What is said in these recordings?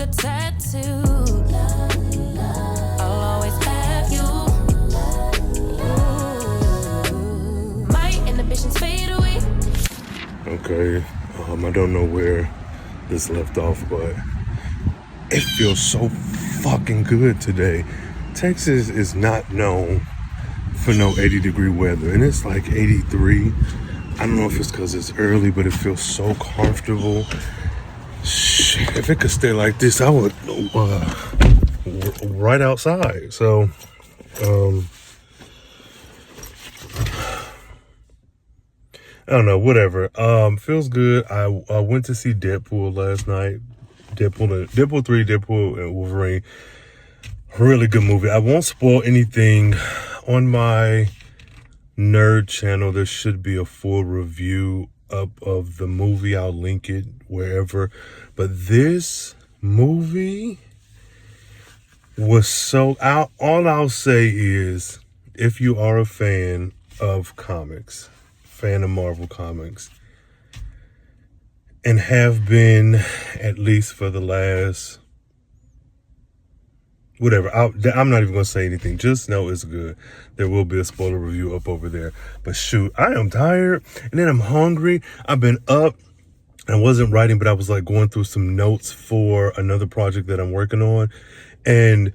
a tattoo. I'll always have you. My inhibitions fade away. Okay, I don't know where this left off, but it feels so fucking good today. Texas is not known for no 80-degree weather, and it's like 83. I don't know if it's because it's early, but it feels so comfortable. Shit, if it could stay like this, I would right outside. So, I don't know, whatever. Feels good. I went to see Deadpool last night. Deadpool 3, Deadpool and Wolverine. Really good movie. I won't spoil anything. On my nerd channel, there should be a full review up of the movie. I'll link it wherever. But this movie was so out. All I'll say is, if you are a fan of comics, fan of Marvel Comics, and have been at least for the last whatever, I'm not even gonna say anything. Just know it's good. There will be a spoiler review up over there. But shoot, I am tired, and then I'm hungry. I've been up. I wasn't writing, but I was like going through some notes for another project that I'm working on, and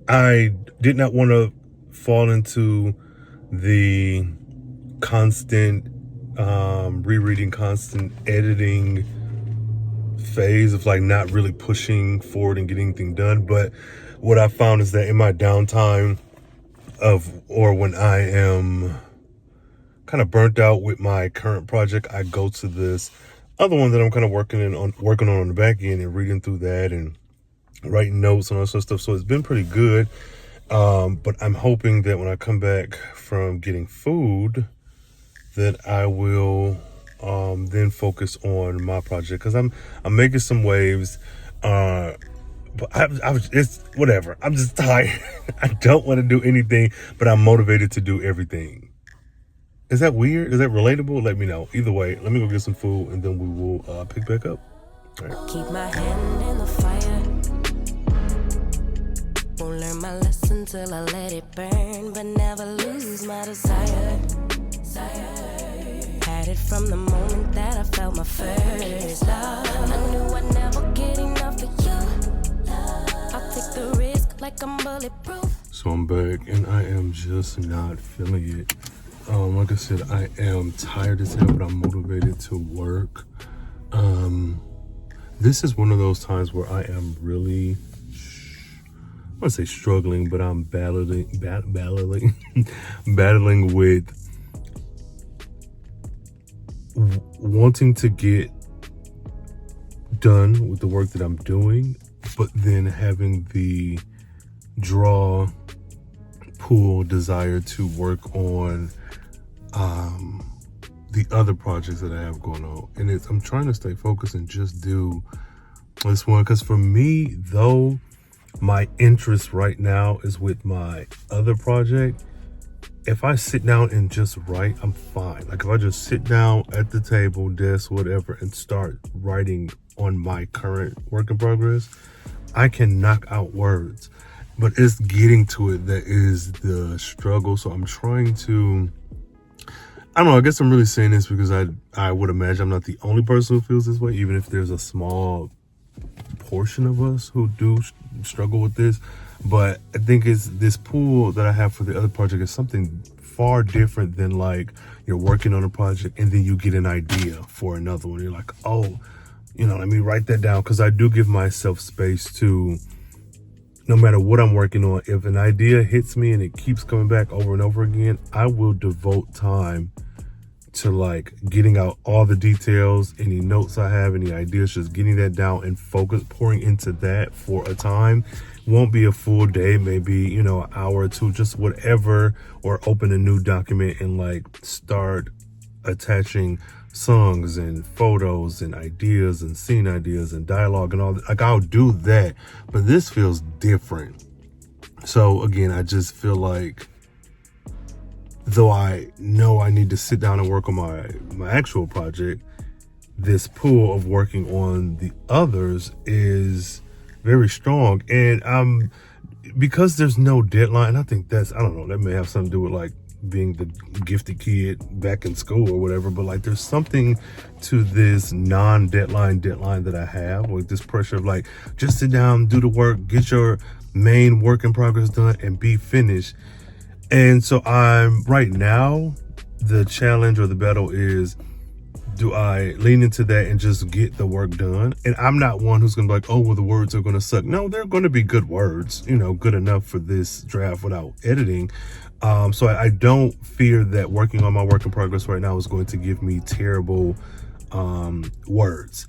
I did not want to fall into the constant rereading, constant editing phase of like not really pushing forward and getting anything done. But what I found is that in my downtime or when I am kind of burnt out with my current project, I go to this other one that I'm kind of working on the back end and reading through that and writing notes and all that sort of stuff. So it's been pretty good. But I'm hoping that when I come back from getting food, that I will then focus on my project, because I'm making some waves. But it's whatever. I'm just tired. I don't want to do anything, but I'm motivated to do everything. Is that weird? Is that relatable? Let me know. Either way, let me go get some food and then we will pick back up. All right. Keep my hand in the fire. Won't learn my lesson till I let it burn, but never lose my desire. Had it from the moment that I felt my first love. I knew I'd never get enough of you. I'll take the risk like I'm bulletproof. So I'm back and I am just not feeling it. Like I said, I am tired as hell, but I'm motivated to work. This is one of those times where I am really, I want to say struggling, but I'm battling with wanting to get done with the work that I'm doing, but then having the pull desire to work on the other projects that I have going on. And I'm trying to stay focused and just do this one, because for me, though, my interest right now is with my other project. If I sit down and just write, I'm fine. Like if I just sit down at the table, desk, whatever, and start writing on my current work in progress, I can knock out words. But it's getting to it that is the struggle. So I'm trying to, I don't know, I guess I'm really saying this because I would imagine I'm not the only person who feels this way, even if there's a small portion of us who do struggle with this. But I think it's this pool that I have for the other project is something far different than like you're working on a project and then you get an idea for another one. You're like, oh, let me write that down, because I do give myself space to, no matter what I'm working on, if an idea hits me and it keeps coming back over and over again, I will devote time to like getting out all the details, any notes I have, any ideas, just getting that down and pouring into that for a time. Won't be a full day, maybe, an hour or two, just whatever, or open a new document and like start attaching songs and photos and ideas and scene ideas and dialogue and all that. Like I'll do that, but this feels different. So again, I just feel like, though I know I need to sit down and work on my actual project, this pull of working on the others is very strong. And because there's no deadline, I think I don't know, that may have something to do with like being the gifted kid back in school or whatever, but like there's something to this non-deadline that I have, with this pressure of like, just sit down, do the work, get your main work in progress done and be finished. And so right now, the challenge or the battle is, do I lean into that and just get the work done? And I'm not one who's gonna be like, oh, well, the words are gonna suck. No, they're gonna be good words, good enough for this draft without editing. So I don't fear that working on my work in progress right now is going to give me terrible words.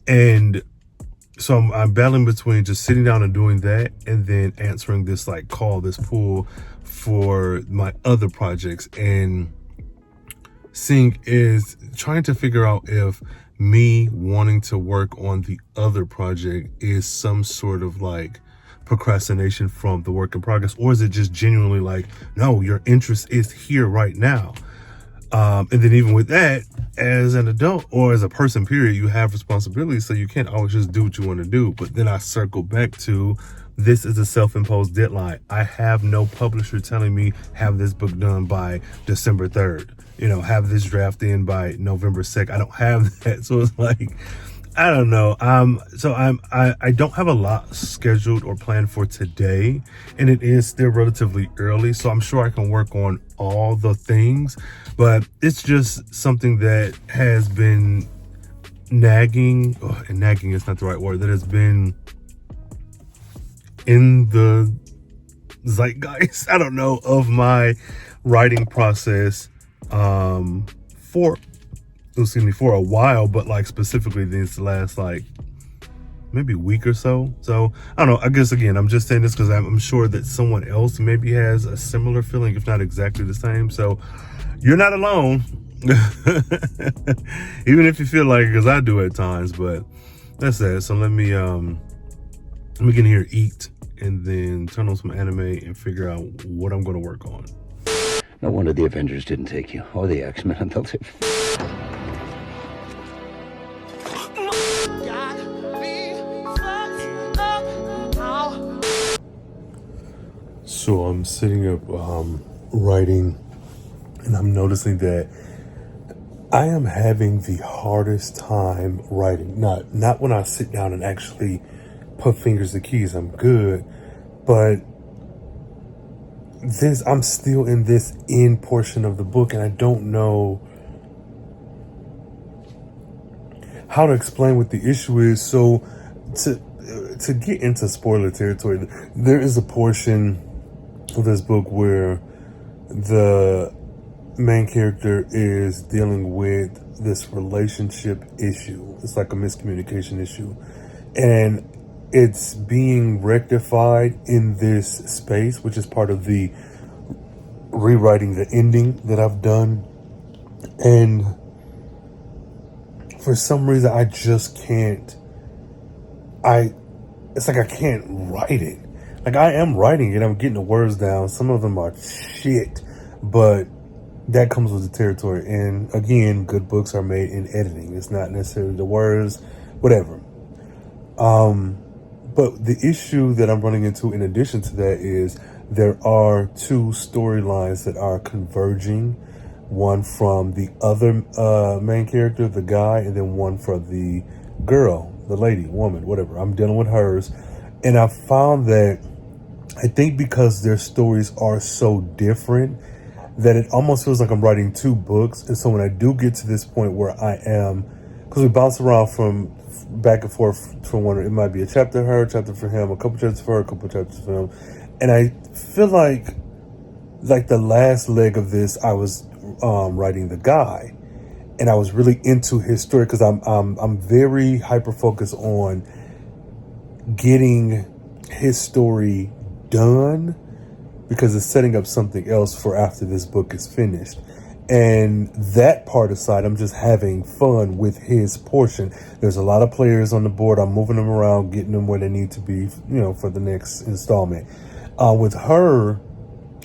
And so I'm battling between just sitting down and doing that, and then answering this like call, this pull for my other projects, and trying to figure out if me wanting to work on the other project is some sort of like procrastination from the work in progress, or is it just genuinely like, no, your interest is here right now. And then even with that, as an adult or as a person, period, you have responsibilities, so you can't always just do what you want to do. But then I circle back to, this is a self-imposed deadline. I have no publisher telling me have this book done by December 3rd, have this draft in by November 2nd. I don't have that. So it's like, I don't know. I don't have a lot scheduled or planned for today, and it is still relatively early, so I'm sure I can work on all the things, but it's just something that has been nagging, and nagging is not the right word, that has been in the zeitgeist, I don't know, of my writing process for a while, but like specifically this last like maybe week or so. So I don't know, I guess again, I'm just saying this because I'm sure that someone else maybe has a similar feeling, if not exactly the same. So you're not alone. Even if you feel like it, because I do at times. But that's that. So let me get in here, eat, and then turn on some anime and figure out what I'm going to work on. No wonder the Avengers didn't take you, or the X-Men, until they... So I'm sitting up writing, and I'm noticing that I am having the hardest time writing. Not when I sit down and actually put fingers to keys, I'm good, but I'm still in this end portion of the book, and I don't know how to explain what the issue is. So to get into spoiler territory, there is a portion of this book where the main character is dealing with this relationship issue. It's like a miscommunication issue, and it's being rectified in this space, which is part of the rewriting the ending that I've done. And for some reason, I just can't. It's like I can't write it. Like, I am writing it, I'm getting the words down. Some of them are shit, but that comes with the territory. And again, good books are made in editing. It's not necessarily the words, whatever. But the issue that I'm running into in addition to that is there are two storylines that are converging. One from the other main character, the guy, and then one for the girl, the lady, woman, whatever. I'm dealing with hers. And I found that I think because their stories are so different that it almost feels like I'm writing two books. And so when I do get to this point where I am, because we bounce around from back and forth from one, it might be a chapter for her, a chapter for him, a couple chapters for her, a couple chapters for him. And I feel like the last leg of this, I was writing the guy, and I was really into his story because I'm very hyper focused on getting his story done because it's setting up something else for after this book is finished. And that part aside, I'm just having fun with his portion. There's a lot of players on the board. I'm moving them around, getting them where they need to be, for the next installment. With her,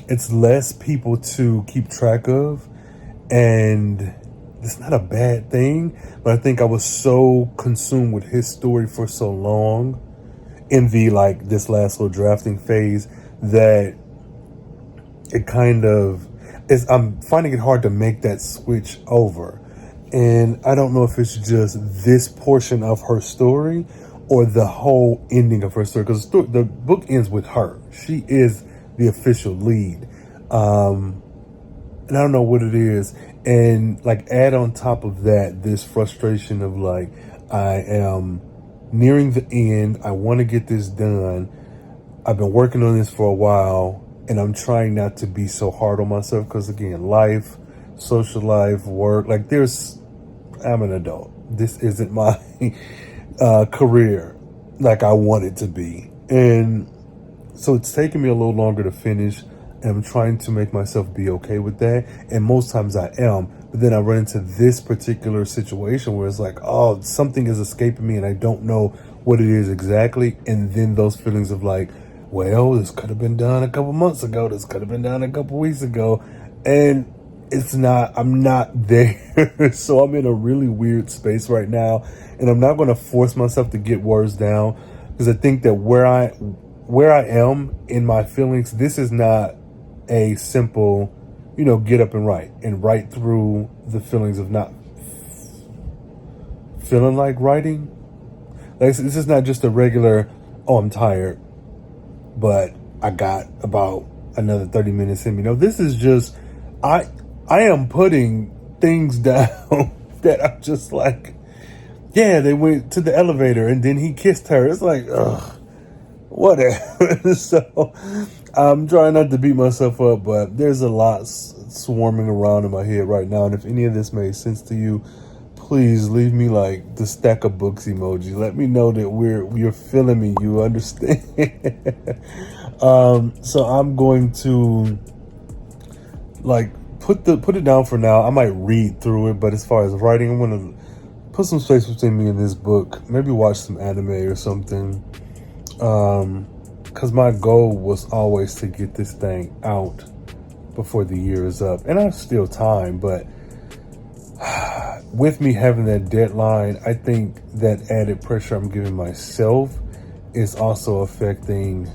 it's less people to keep track of, and it's not a bad thing, but I think I was so consumed with his story for so long in the like this last little drafting phase that it kind of is, I'm finding it hard to make that switch over. And I don't know if it's just this portion of her story or the whole ending of her story, because the book ends with her. She is the official lead. And I don't know what it is. And like add on top of that, this frustration of like, I am nearing the end. I want to get this done. I've been working on this for a while, and I'm trying not to be so hard on myself because, again, life, social life, work, like I'm an adult. This isn't my career like I want it to be. And so it's taking me a little longer to finish, and I'm trying to make myself be okay with that. And most times I am, but then I run into this particular situation where it's like, oh, something is escaping me and I don't know what it is exactly. And then those feelings of like, well, this could have been done a couple months ago. This could have been done a couple weeks ago. And it's not, I'm not there. So I'm in a really weird space right now. And I'm not going to force myself to get words down, because I think that where I am in my feelings, this is not a simple, get up and write through the feelings of not feeling like writing. Like, this is not just a regular, oh, I'm tired, but I got about another 30 minutes in me. No, this is just, I am putting things down that I'm just like, yeah, they went to the elevator and then he kissed her. It's like, ugh, whatever. So I'm trying not to beat myself up, but there's a lot swarming around in my head right now. And if any of this made sense to you, please leave me like the stack of books emoji. Let me know that you're feeling me. You understand. So I'm going to like put it down for now. I might read through it, but as far as writing, I'm gonna put some space between me and this book. Maybe watch some anime or something. Because my goal was always to get this thing out before the year is up, and I have still time, but with me having that deadline, I think that added pressure I'm giving myself is also affecting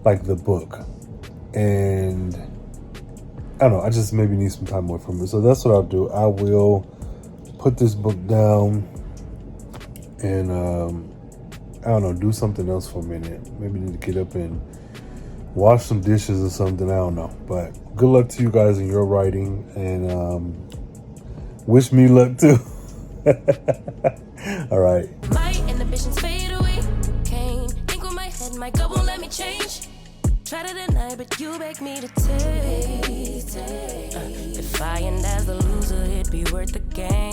like the book. And I don't know, I just maybe need some time away from it. So that's what I'll do. I will put this book down and I don't know, do something else for a minute. Maybe need to get up and wash some dishes or something. I don't know. But good luck to you guys in your writing, and wish me luck too. All right. My inhibitions fade away. Can't think with my head, my gut won't let me change. Try to deny, but you beg me to take. If I end as the loser, it'd be worth the gain.